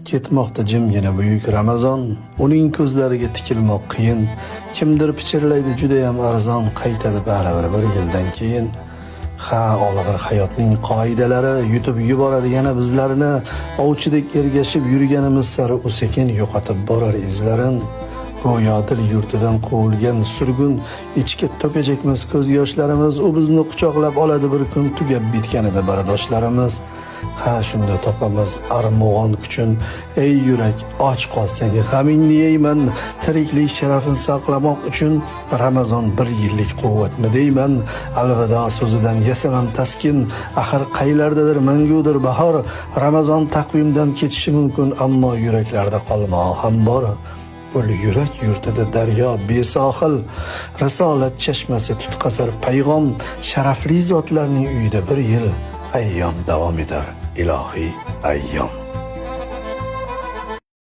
Ketmoqda jimgina buyuk Ramazon, uning ko'zlariga tikilmoq qiyin. Kimdir pichirlaydi juda ham arzon, qaytadi baribir bir yildan keyin. Ha, olg'ir hayotning qoidalari yutib yuboradi yana bizlarni, ovchidek ergashib yurganimiz sari u sekin yo'qotib borar izlarin. Go'yo dil yurtidan quvilgan surgun, ichga to'kajakmiz ko'z yoshlarimiz, u bizni quchoqlab oladi bir kun, tugab bitganida bardoshlarimiz. Ha, shunda topamiz armug'on kuchun, ey yurak, och qolsang g'amingni yeyman, tiriklik sharafini saqlamoq uchun Ramazon bir yillik quvvatmi deyman. Alvido so'zidan yasaman taskin, axir qaylardadir mangudir bahor. Ramazon taqvimdan ketishi mumkin, ammo yuraklarda qolmog'i ham bor. Ul yurak yurtida daryo besohil, risolat chashmasi tutqazar payg'om, sharafli zotlarning uyida bir yil ayyom davom etar, ilohiy ayyom.